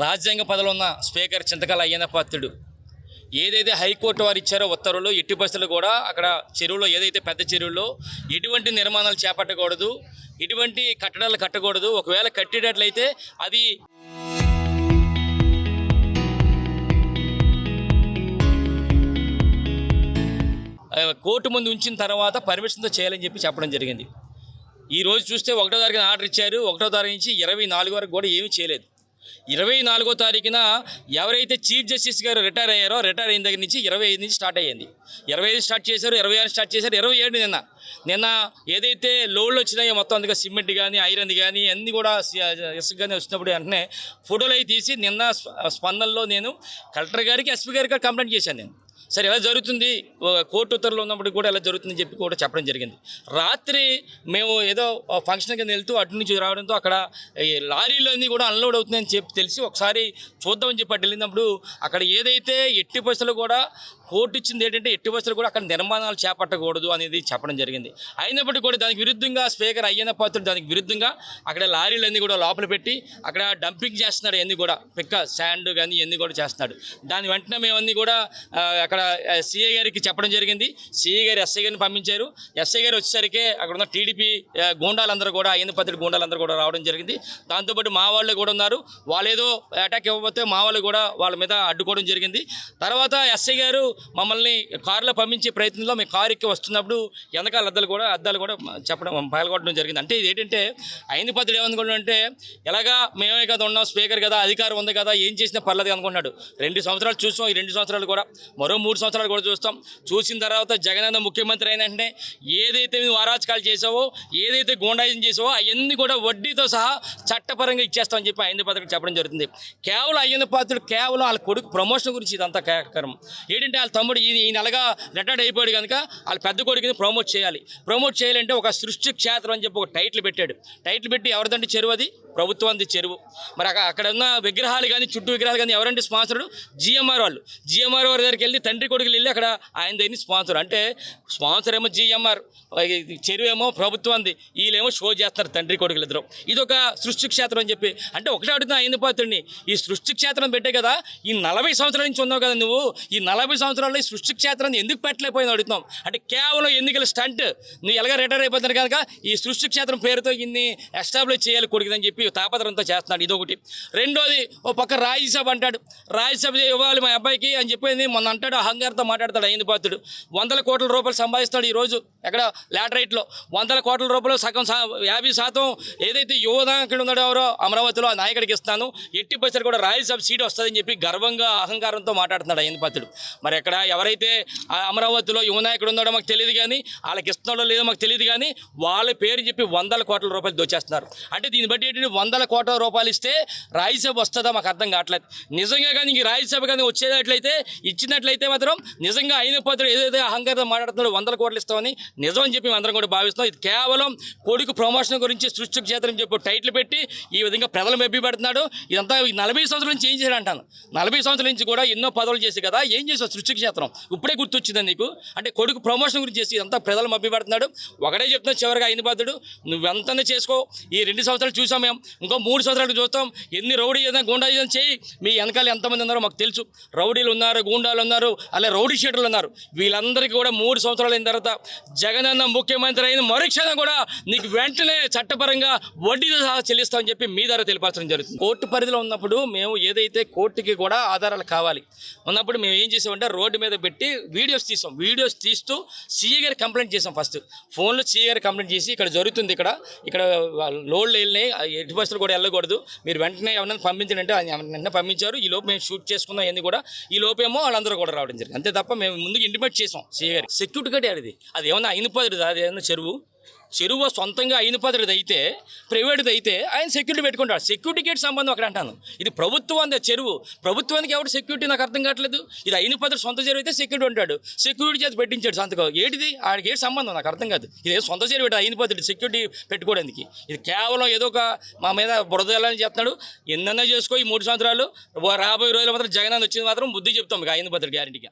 రాజ్యాంగ పదవిలో ఉన్న స్పీకర్ చింతకాయల అయ్యన్న పాత్రుడు ఏదైతే హైకోర్టు వారు ఇచ్చారో ఉత్తర్వులు ఎట్టి పరిస్థితులు కూడా అక్కడ చెరువులో ఏదైతే పెద్ద చెరువులో ఎటువంటి నిర్మాణాలు చేపట్టకూడదు, ఎటువంటి కట్టడాలు కట్టకూడదు. ఒకవేళ కట్టేటట్లయితే అది కోర్టు ముందు ఉంచిన తర్వాత పర్మిషన్తో చేయాలని చెప్పడం జరిగింది. ఈరోజు చూస్తే 1వ తారీఖున ఆర్డర్ ఇచ్చారు. 1వ తారీఖు నుంచి 24 వరకు కూడా ఏమీ చేయలేదు. 24వ తారీఖున ఎవరైతే చీఫ్ జస్టిస్ గారు రిటైర్ అయ్యారో, రిటైర్ అయిన దగ్గర నుంచి 25 నుంచి స్టార్ట్ అయ్యింది. 25 స్టార్ట్ చేశారు, 26 స్టార్ట్ చేశారు, 27 నిన్న ఏదైతే లోడ్లు వచ్చినాయో మొత్తం అందుకే సిమెంట్ కానీ ఐరన్ కానీ అన్నీ కూడా ఇసుక కానీ వచ్చినప్పుడు వెంటనే ఫోటోలు అవి తీసి నిన్న స్పందనలో నేను కలెక్టర్ గారికి, ఎస్పీ గారికి కంప్లైంట్ చేశాను. నేను సరే ఎలా జరుగుతుంది, కోర్టు ఉత్తర్వులు ఉన్నప్పుడు కూడా ఎలా జరుగుతుందని చెప్పి కూడా చెప్పడం జరిగింది. రాత్రి మేము ఏదో ఫంక్షన్ కింద వెళ్తూ అటు నుంచి రావడంతో అక్కడ లారీలన్నీ కూడా అన్లోడ్ అవుతుందని చెప్పి తెలిసి ఒకసారి చూద్దామని చెప్పి అటు వెళ్ళినప్పుడు అక్కడ ఏదైతే ఎట్టి పరిస్థితులు కూడా కోర్టు ఇచ్చింది ఏంటంటే ఎట్టి పరిస్థితులు కూడా అక్కడ నిర్మాణాలు చేపట్టకూడదు అనేది చెప్పడం జరిగింది. అయినప్పటికీ కూడా దానికి విరుద్ధంగా స్పీకర్ అయ్యన్న పాత్రుడు దానికి విరుద్ధంగా అక్కడ లారీలన్నీ కూడా లోపల పెట్టి అక్కడ డంపింగ్ చేస్తున్నాడు. అన్నీ కూడా పిక్క శాండ్ కానీ ఇవన్నీ కూడా చేస్తున్నాడు. దాని వెంటనే మేమన్నీ కూడా అక్కడ సిఐ గారికి చెప్పడం జరిగింది. సిఐ గారు ఎస్ఐ గారిని పంపించారు. ఎస్ఐ గారు వచ్చేసరికి అక్కడ ఉన్న టీడీపీ గూండాలందరూ కూడా, అయ్యన్న పాత్రుడు గూండాలందరూ కూడా రావడం జరిగింది. దాంతోపాటు మా వాళ్ళు కూడా ఉన్నారు. వాళ్ళు ఏదో అటాక్ ఇవ్వకపోతే మా వాళ్ళు కూడా వాళ్ళ మీద అడ్డుకోవడం జరిగింది. తర్వాత ఎస్ఐ గారు మమ్మల్ని కారులో పంపించే ప్రయత్నంలో మేము కారు ఎక్కి వస్తున్నప్పుడు వెనకాల అద్దాలు కూడా చెప్పడం పగలగొట్టడం జరిగింది. అంటే ఇది ఏంటంటే అయ్యన్న పాత్రుడు ఏమనుకున్నాడు అంటే ఎలాగా మేమే కదా ఉన్నాం, స్పీకర్ కదా, అధికారం ఉంది కదా, ఏం చేసినా పర్లేదు అనుకున్నాడు. 2 సంవత్సరాలు చూసాం. ఈ 2 సంవత్సరాలు కూడా మరో 3 సంవత్సరాలు కూడా చూస్తాం. చూసిన తర్వాత జగనన్న ముఖ్యమంత్రి అయిన వెంటనే ఏదైతే నువ్వు అరాచకాలు చేసావో, ఏదైతే గూండాయిజం చేసావో అవన్నీ కూడా వడ్డీతో సహా చట్టపరంగా ఇచ్చేస్తామని చెప్పి అయ్యన్న పాత్రుడు చెప్పడం జరుగుతుంది. కేవలం అయ్యన్న పాత్రుడు కేవలం వాళ్ళ కొడుకు ప్రమోషన్ గురించి ఇదంతా కార్యక్రమం ఏంటంటే వాళ్ళ తమ్ముడు ఈ నెలగా రిటైర్డ్ అయిపోయాడు కనుక వాళ్ళ పెద్ద కొడుకుని ప్రమోట్ చేయాలంటే ఒక సృష్టి క్షేత్రం అని చెప్పి ఒక టైటిల్ పెట్టాడు. టైటిల్ పెట్టి ఎవరిదంటే చెరువు, అది ప్రభుత్వానికి చెరువు. మరి అక్కడ ఉన్న విగ్రహాలు కానీ, చుట్టూ విగ్రహాలు కానీ ఎవరంటే స్పాన్సర్డు జిఎంఆర్ వాళ్ళు. జిఎంఆర్ వారి దగ్గరికి వెళ్ళి తండ్రి కొడుకులు వెళ్ళి అక్కడ ఆయన దగ్గర స్పాన్సర్, అంటే స్పాన్సర్ ఏమో జిఎంఆర్, చెరువు ఏమో ప్రభుత్వాన్ని, వీళ్ళేమో షో చేస్తారు తండ్రి కొడుకులు ఇద్దరు. ఇది ఒక సృష్టి క్షేత్రం అని చెప్పి అంటే ఒకటే అడుగుతున్నా అయ్యన్న పాత్రుడిని, ఈ సృష్టి క్షేత్రం పెట్టే కదా, ఈ 40 సంవత్సరాల నుంచి ఉన్నావు కదా నువ్వు, ఈ 40 సంవత్సరాల్లో ఈ సృష్టి క్షేత్రాన్ని ఎందుకు పెట్టలేకపోయింది అడుగుతున్నాం. అంటే కేవలం ఎన్నికల స్టంట్, నువ్వు ఎలాగ రిటైర్ అయిపోతున్నారు కనుక ఈ సృష్టి క్షేత్రం పేరుతో ఇన్ని ఎస్టాబ్లిష్ చేయాలి కొడుకుదని చెప్పి తాపత్రంతో చేస్తున్నాడు. ఇదొకటి. రెండోది, ఓ పక్క రాజ్యసభ అంటాడు, రాజ్యసభ ఇవ్వాలి మా అబ్బాయికి అని చెప్పింది మొన్న అంటాడు. అహంకారంతో మాట్లాడతాడు అయ్యన్న పాత్రుడు. 100 కోట్ల రూపాయలు సంపాదిస్తాడు ఈరోజు ఎక్కడ లాటరైట్లో. 100 కోట్ల రూపాయలు సగం 50% ఏదైతే యువనాయకుడు ఉన్నాడో ఎవరో అమరావతిలో ఆ నాయకుడికి ఇస్తాను, ఎట్టి పరిస్థితులు కూడా రాజ్యసభ సీటు వస్తుందని చెప్పి గర్వంగా అహంకారంతో మాట్లాడుతున్నాడు అయ్యన్న పాత్రుడు. మరి ఎక్కడ ఎవరైతే అమరావతిలో యువనాయకుడు ఉన్నాడో మాకు తెలియదు కానీ, వాళ్ళకి ఇస్తున్నాడో లేదో మాకు తెలియదు కానీ, వాళ్ళ పేరు చెప్పి 100 కోట్ల రూపాయలు దోచేస్తున్నారు. అంటే దీన్ని బట్టి ఏంటంటే 100 కోట్ల రూపాయలు ఇస్తే రాజ్యసభ వస్తుందా మాకు అర్థం కావట్లేదు. నిజంగా కానీ ఈ రాజ్యసభ కానీ వచ్చేటట్లయితే, ఇచ్చినట్లయితే మాత్రం నిజంగా అయ్యన్న పాత్రుడు ఏదైతే అహంకారం మాట్లాడుతున్నాడో 100 కోట్లు ఇస్తామని నిజం అని చెప్పి అందరం కూడా భావిస్తాం. ఇది కేవలం కొడుకు ప్రమోషన్ గురించి సృష్టి క్షేత్రం చెప్పి టైటిల్ పెట్టి ఈ విధంగా ప్రజలు మెబ్బి పెడుతున్నాడు. ఇదంతా 40 సంవత్సరాల నుంచి ఏం చేశాడు అంటాను. 40 సంవత్సరాల నుంచి కూడా ఎన్నో పదవులు చేసి కదా, ఏం చేసావు సృష్టి క్షేత్రం ఇప్పుడే గుర్తొచ్చిందని నీకు? అంటే కొడుకు ప్రమోషన్ గురించి చేసి ఇదంతా ప్రజలు మభ్య పెడుతున్నాడు. ఒకటే చెప్తున్నా చివరిగా అయ్యన్న పాత్రుడు, నువ్వెంతనే చేసుకో. ఈ 2 సంవత్సరాలు చూసాం మేము, ఇంకో 3 సంవత్సరాలు చూస్తాం. ఎన్ని రౌడీ ఏదైనా గూండా ఏదైనా చేయి, మీ వెనకాల ఎంతమంది ఉన్నారో మాకు తెలుసు. రౌడీలు ఉన్నారు, గూండాలు ఉన్నారు, అలా రౌడీ షీటర్లు ఉన్నారు. వీళ్ళందరికీ కూడా 3 సంవత్సరాలు అయిన తర్వాత జగనన్న ముఖ్యమంత్రి అయిన మరుక్షణం కూడా నీకు వెంటనే చట్టపరంగా వడ్డీతో సహా చెల్లిస్తామని చెప్పి మీ ద్వారా తెలియపరచడం జరుగుతుంది. కోర్టు పరిధిలో ఉన్నప్పుడు మేము ఏదైతే కోర్టుకి కూడా ఆధారాలు కావాలి ఉన్నప్పుడు మేము ఏం చేసామంటే రోడ్డు మీద పెట్టి వీడియోస్ తీస్తూ సీఏ గారికి కంప్లైంట్ చేసాం. ఫస్ట్ ఫోన్లో సీఏ గారికి కంప్లైంట్ చేసి ఇక్కడ జరుగుతుంది, ఇక్కడ లోడ్లు వెళ్ళినాయి, ఎట్టి బస్సులు కూడా వెళ్ళకూడదు, మీరు వెంటనే ఎవరైనా పంపించండి అంటే వెంటనే పంపించారు. ఈ లోపు మేము షూట్ చేసుకున్నాం అన్నీ కూడా. ఈ లోపేమో వాళ్ళందరూ కూడా రావడం జరిగింది. అంతే తప్ప మేము ముందుకు ఇంటిమేట్ చేసాం సీఏ గారికి. సెక్యూరిటీ గట్టి అది ఏమన్నా అయ్యన్న పాత్రుడు, అది ఏమన్నా చెరువు సొంతంగా అయ్యన్న పాత్రుడు అయితే, ప్రైవేట్ది అయితే ఆయన సెక్యూరిటీ పెట్టుకుంటాడు. సెక్యూరిటీకి సంబంధం అక్కడ అంటాను. ఇది ప్రభుత్వం చెరువు, ప్రభుత్వానికి ఎవరు సెక్యూరిటీ నాకు అర్థం కావట్లేదు. ఇది అయ్యన్న పాత్రుడు సొంత చెరువు అయితే సెక్యూరిటీ ఉంటాడు, సెక్యూరిటీ చేసి పెట్టించాడు సంతకం. ఏంటిది ఆడికి ఏంటి సంబంధం నాకు అర్థం కాదు. ఇది సొంత చెరువు అయ్యన్న పాత్రుడు సెక్యూరిటీ పెట్టుకోవడానికి. ఇది కేవలం ఏదో ఒక మా మీద బురదలని చెప్తున్నాడు. ఎన్నైనా చేసుకో, ఈ 3 సంవత్సరాలు రాబోయే రోజులు మాత్రం జగన్ వచ్చింది మాత్రం బుద్ధి చెప్తాం మీకు అయ్యన్న పాత్రుడు గ్యారెంటీగా.